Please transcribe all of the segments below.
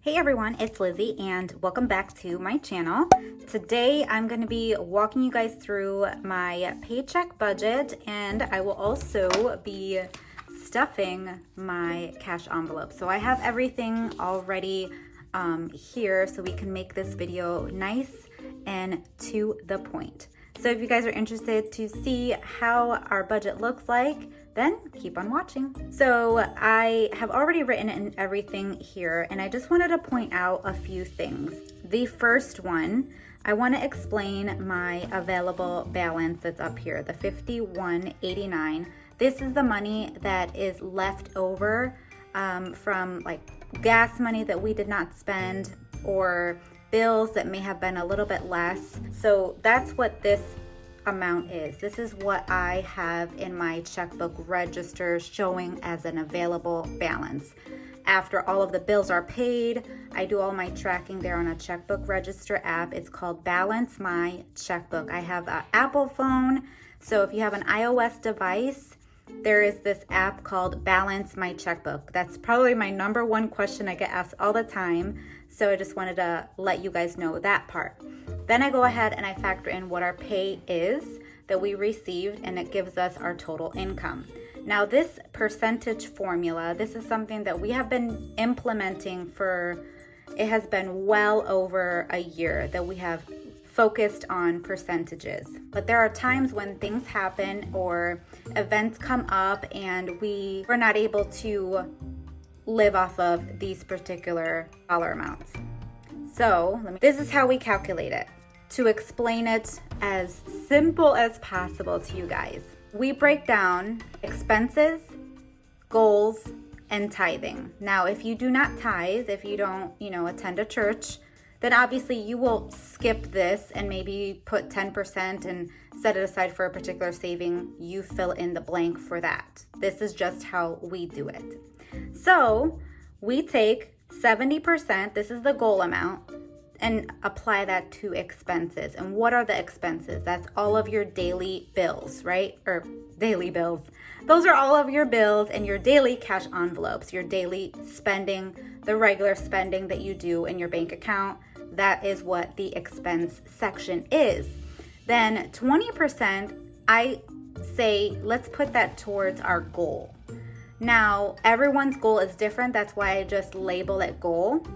Hey everyone, it's Lizzie and welcome back to my channel. Today I'm going to be walking you guys through my paycheck budget, and I will also be stuffing my cash envelope. So I have everything already here so we can make this video nice and to the point. So if you guys are interested to see how our budget looks like, then keep on watching. So I have already written in everything here, and I just wanted to point out a few things. The first one, I want to explain my available balance that's up here, the $51.89. This is the money that is left over from like gas money that we did not spend, or bills that may have been a little bit less. So that's what this amount is. This is what I have in my checkbook register showing as an available balance. After all of the bills are paid, I do all my tracking there on a checkbook register app. It's called Balance My Checkbook. I have an Apple phone, so if you have an iOS device, there is this app called Balance My Checkbook. That's probably my number one question I get asked all the time, so I just wanted to let you guys know that part. Then I go ahead and I factor in what our pay is that we received, and it gives us our total income. Now this percentage formula, this is something that we have been implementing it has been well over a year that we have focused on percentages. But there are times when things happen or events come up and we're not able to live off of these particular dollar amounts. So this is how we calculate it. To explain it as simple as possible to you guys, we break down expenses, goals, and tithing. Now, if you do not tithe, if you don't, attend a church, then obviously you will skip this and maybe put 10% and set it aside for a particular saving. You fill in the blank for that. This is just how we do it. So we take 70%, this is the goal amount, and apply that to expenses. And what are the expenses? That's all of your daily bills, right? Or daily bills. Those are all of your bills and your daily cash envelopes, your daily spending, the regular spending that you do in your bank account. That is what the expense section is. Then 20%, I say, let's put that towards our goal. Now, everyone's goal is different. That's why I just label it goal,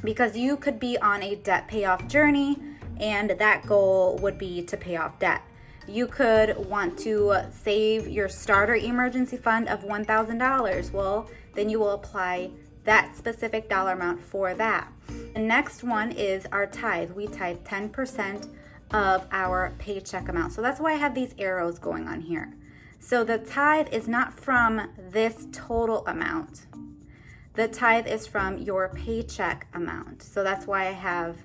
because you could be on a debt payoff journey and that goal would be to pay off debt. You could want to save your starter emergency fund of $1,000. Well, then you will apply that specific dollar amount for that. The next one is our tithe. We tithe 10% of our paycheck amount. So that's why I have these arrows going on here. So the tithe is not from this total amount. The tithe is from your paycheck amount. So that's why I have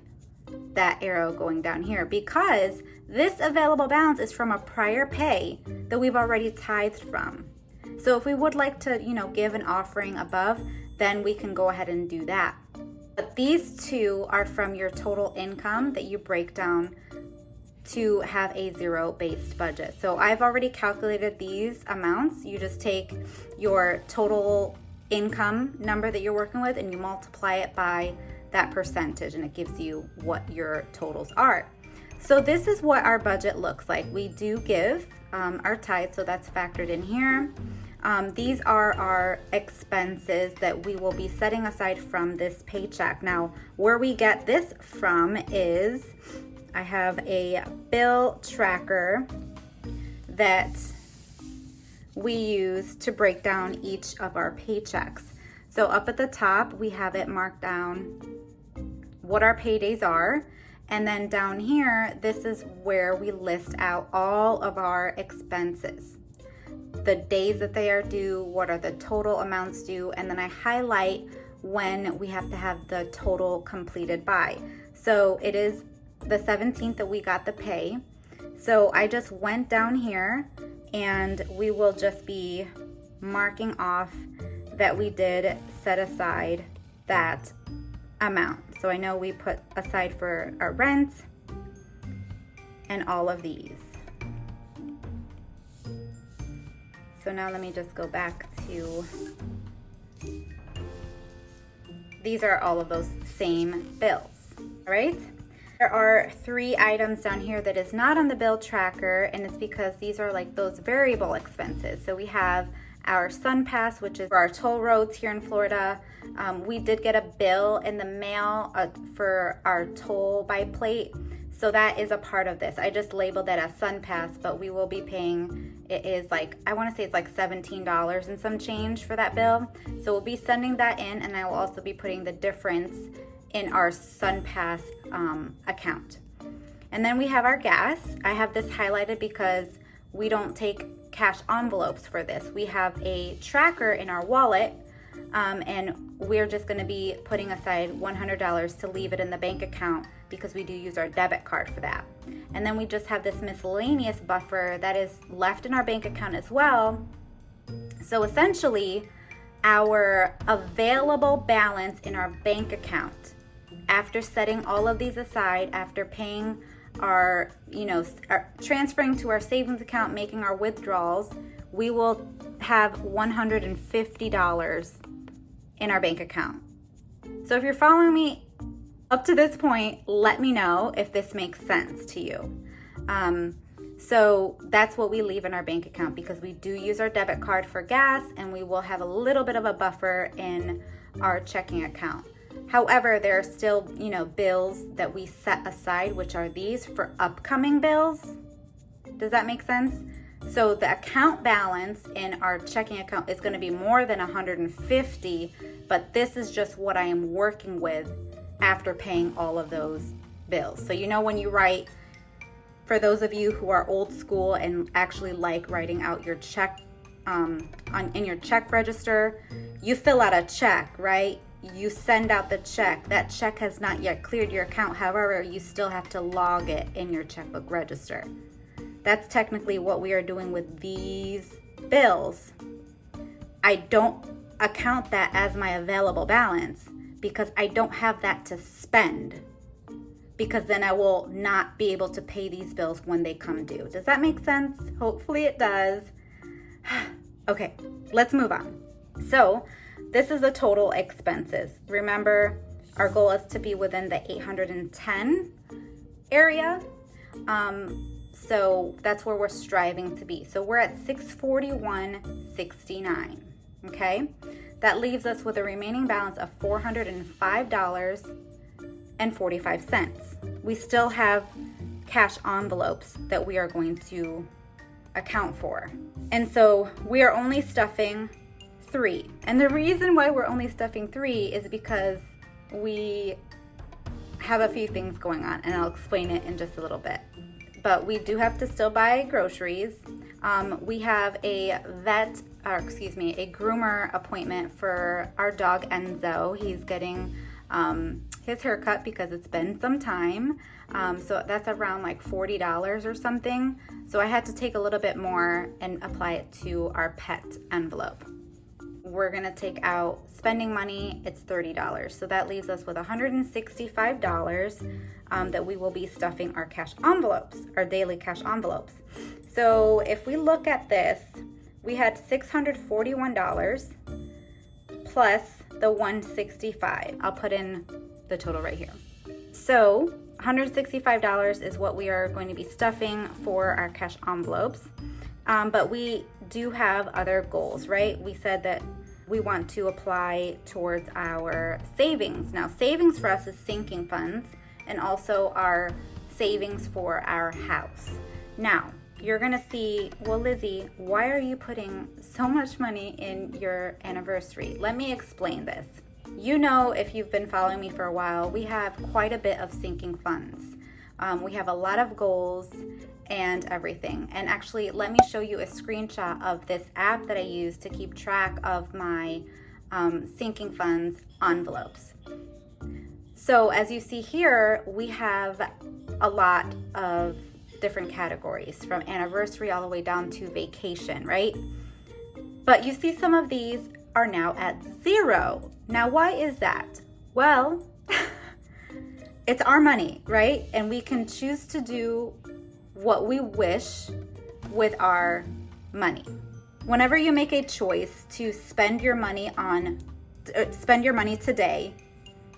that arrow going down here, because this available balance is from a prior pay that we've already tithed from. So if we would like to, give an offering above, then we can go ahead and do that. But these two are from your total income that you break down to have a zero-based budget. So I've already calculated these amounts. You just take your total income number that you're working with and you multiply it by that percentage, and it gives you what your totals are. So this is what our budget looks like. We do give our tithe, so that's factored in here. These are our expenses that we will be setting aside from this paycheck. Now, where we get this from is I have a bill tracker that we use to break down each of our paychecks. So up at the top, we have it marked down what our paydays are. And then down here, this is where we list out all of our expenses, the days that they are due, what are the total amounts due, and then I highlight when we have to have the total completed by. So it is the 17th that we got the pay. So I just went down here and we will just be marking off that we did set aside that amount. So I know we put aside for our rent and all of these. So now let me just go back to these are all of those same bills, all right? There are 3 items down here that is not on the bill tracker, and it's because these are like those variable expenses. So we have our Sun Pass, which is for our toll roads here in Florida. We did get a bill in the mail for our toll by plate. So that is a part of this. I just labeled that as Sun Pass, but we will be paying, it is like, I wanna say it's like $17 and some change for that bill. So we'll be sending that in, and I will also be putting the difference in our Sun Pass account. And then we have our gas. I have this highlighted because we don't take cash envelopes for this. We have a tracker in our wallet, and we're just gonna be putting aside $100 to leave it in the bank account because we do use our debit card for that. And then we just have this miscellaneous buffer that is left in our bank account as well. So essentially, our available balance in our bank account, after setting all of these aside, after paying our, transferring to our savings account, making our withdrawals, we will have $150 in our bank account. So if you're following me up to this point, let me know if this makes sense to you. So that's what we leave in our bank account because we do use our debit card for gas, and we will have a little bit of a buffer in our checking account. However, there are still, bills that we set aside, which are these for upcoming bills. Does that make sense? So the account balance in our checking account is going to be more than $150, but this is just what I am working with after paying all of those bills. So when you write, for those of you who are old school and actually like writing out your check in your check register, you fill out a check, right? You send out the check. That check has not yet cleared your account. However, you still have to log it in your checkbook register. That's technically what we are doing with these bills. I don't account that as my available balance because I don't have that to spend, because then I will not be able to pay these bills when they come due. Does that make sense? Hopefully it does. Okay, let's move on. So this is the total expenses. Remember, our goal is to be within the 810 area. So that's where we're striving to be. So we're at 641.69, okay? That leaves us with a remaining balance of $405.45. We still have cash envelopes that we are going to account for. And so we are only stuffing 3. And the reason why we're only stuffing 3 is because we have a few things going on, and I'll explain it in just a little bit. But we do have to still buy groceries. We have a groomer appointment for our dog Enzo. He's getting his haircut because it's been some time. So that's around like $40 or something. So I had to take a little bit more and apply it to our pet envelope. We're gonna take out spending money, it's $30. So that leaves us with $165 that we will be stuffing our cash envelopes, our daily cash envelopes. So if we look at this, we had $641 plus the $165. I'll put in the total right here. So $165 is what we are going to be stuffing for our cash envelopes. But we do have other goals, right? We said that we want to apply towards our savings. Now, savings for us is sinking funds and also our savings for our house. Now, you're gonna see, well, Lizzie, why are you putting so much money in your anniversary? Let me explain this. If you've been following me for a while, we have quite a bit of sinking funds. We have a lot of goals and everything. And actually, let me show you a screenshot of this app that I use to keep track of my sinking funds envelopes. So as you see here, we have a lot of different categories, from anniversary all the way down to vacation, right? But you see some of these are now at 0. Now, why is that? Well, it's our money, right? And we can choose to do what we wish with our money. Whenever you make a choice to spend your money today,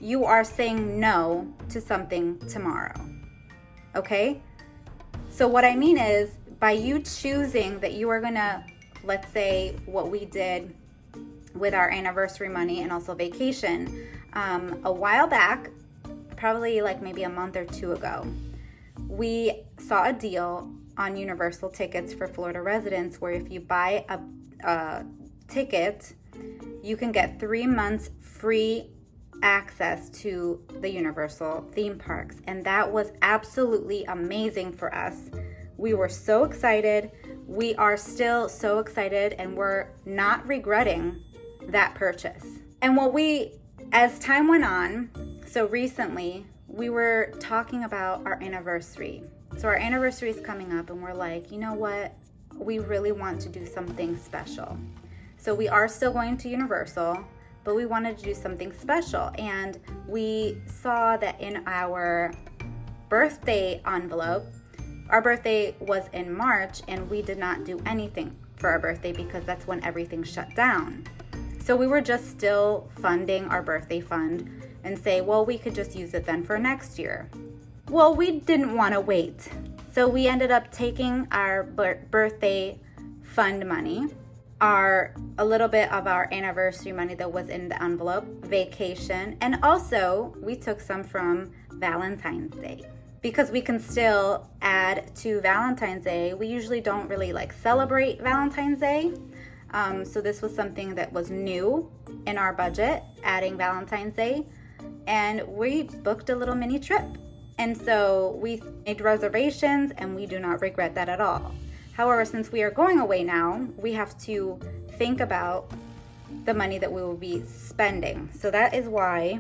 you are saying no to something tomorrow. Okay? So what I mean is, by you choosing that you are gonna, let's say what we did with our anniversary money and also vacation, a while back, probably like maybe a month or two ago, we saw a deal on Universal tickets for Florida residents where if you buy a ticket, you can get 3 months free access to the Universal theme parks. And that was absolutely amazing for us. We were so excited. We are still so excited, and we're not regretting that purchase. And as time went on, so recently we were talking about our anniversary. So our anniversary is coming up, and we're like, you know what? We really want to do something special. So we are still going to Universal, but we wanted to do something special. And we saw that in our birthday envelope, our birthday was in March, and we did not do anything for our birthday because that's when everything shut down. So we were just still funding our birthday fund and say, well, we could just use it then for next year. Well, we didn't want to wait. So we ended up taking our birthday fund money, a little bit of our anniversary money that was in the envelope, vacation, and also we took some from Valentine's Day, because we can still add to Valentine's Day. We usually don't really celebrate Valentine's Day. So this was something that was new in our budget, adding Valentine's Day, and we booked a little mini trip. And so we made reservations, and we do not regret that at all. However, since we are going away now, we have to think about the money that we will be spending. So that is why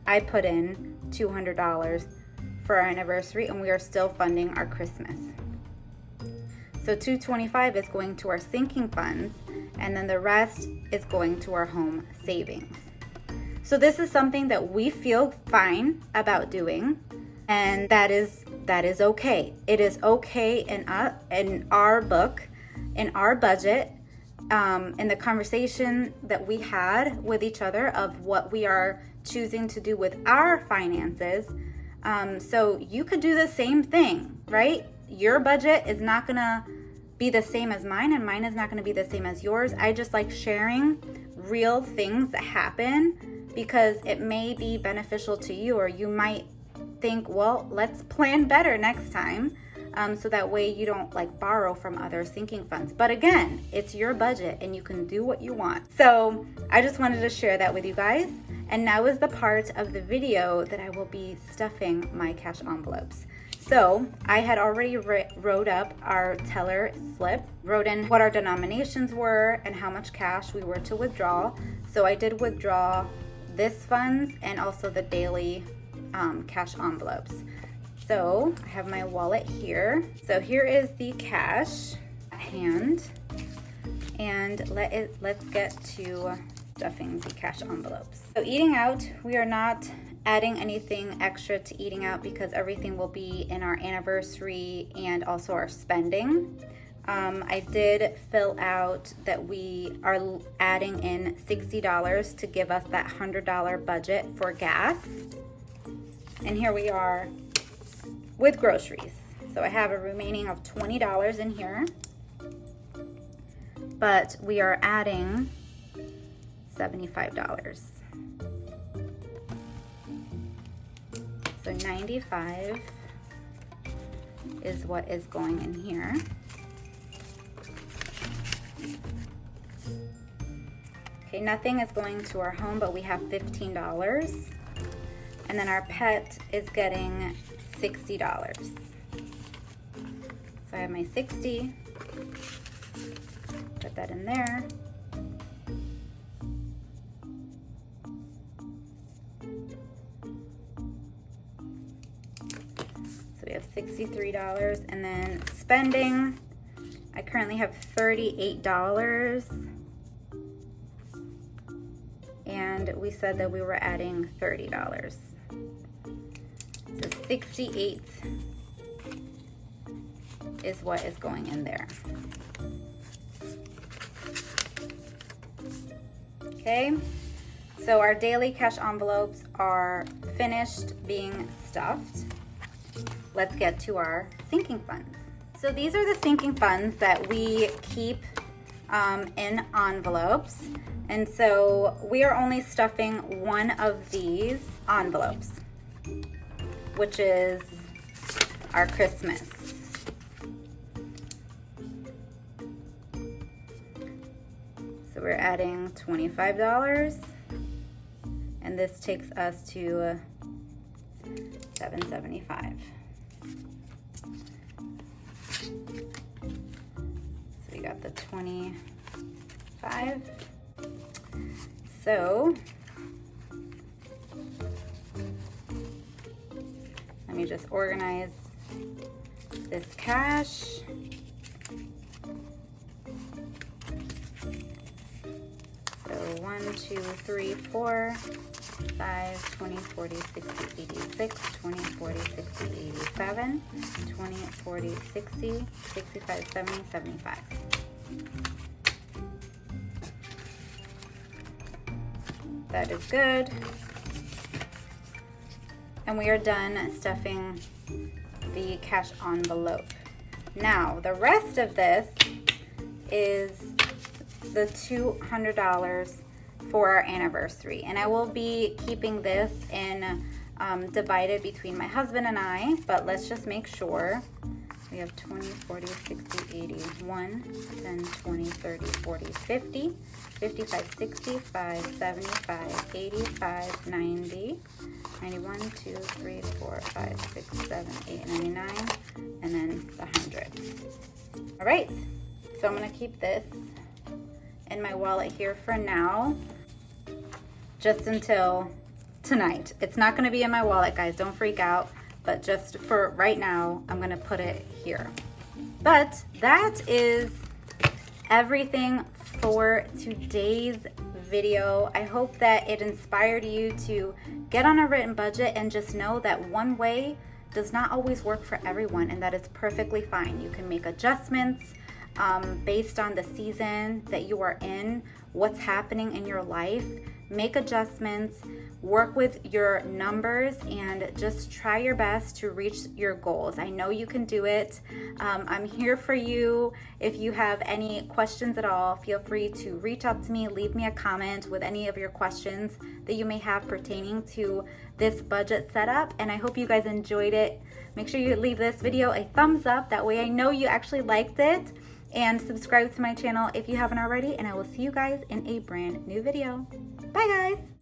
I put in $200 for our anniversary, and we are still funding our Christmas. So $225 is going to our sinking funds, and then the rest is going to our home savings. So this is something that we feel fine about doing, and that is okay. It is okay in our book, in our budget, in the conversation that we had with each other of what we are choosing to do with our finances. So you could do the same thing, right? Your budget is not gonna be the same as mine, and mine is not gonna be the same as yours. I just like sharing real things that happen because it may be beneficial to you, or you might think, well, let's plan better next time, so that way you don't borrow from other sinking funds. But again, it's your budget and you can do what you want. So I just wanted to share that with you guys. And now is the part of the video that I will be stuffing my cash envelopes. So I had already wrote up our teller slip, wrote in what our denominations were and how much cash we were to withdraw. So I did withdraw this funds and also the daily cash envelopes. So I have my wallet here. So here is the cash at hand, and let's get to stuffing the cash envelopes. So eating out, we are not adding anything extra to eating out because everything will be in our anniversary and also our spending. I did fill out that we are adding in $60 to give us that $100 budget for gas. And here we are with groceries. So I have a remaining of $20 in here, but we are adding $75. So $95 is what is going in here. Okay, nothing is going to our home, but we have $15. And then our pet is getting $60. So I have my 60, put that in there. So we have $63, and then spending, I currently have $38. And we said that we were adding $30. So 68 is what is going in there. Okay, So our daily cash envelopes are finished being stuffed. Let's get to our sinking funds. So these are the sinking funds that we keep in envelopes. And so we are only stuffing one of these envelopes, which is our Christmas. So we're adding $25, and this takes us to $775. So we got the 25. So let me just organize this cash. So 1, 2, 3, 4, 5, 20, 40, 60, 86, 20, 40, 60, 87, 20, 40, 60, 65, 70, 75. That is good. And we are done stuffing the cash envelope. Now, the rest of this is the $200 for our anniversary. And I will be keeping this in divided between my husband and I, but let's just make sure. We have 20, 40, 60, 80, 1, 10, 20, 30, 40, 50, 55, 65, 75, 85, 90, 91, 2, 3, 4, 5, 6, 7, 8, 99, and then the 100. All right, so I'm gonna keep this in my wallet here for now, just until tonight. It's not gonna be in my wallet, guys, don't freak out. But just for right now, I'm gonna put it here. But that is everything for today's video. I hope that it inspired you to get on a written budget and just know that one way does not always work for everyone, and that it's perfectly fine. You can make adjustments based on the season that you are in, what's happening in your life. Make adjustments, work with your numbers, and just try your best to reach your goals. I know you can do it. I'm here for you. If you have any questions at all, feel free to reach out to me, leave me a comment with any of your questions that you may have pertaining to this budget setup. And I hope you guys enjoyed it. Make sure you leave this video a thumbs up. That way I know you actually liked it. And subscribe to my channel if you haven't already. And I will see you guys in a brand new video. Bye guys.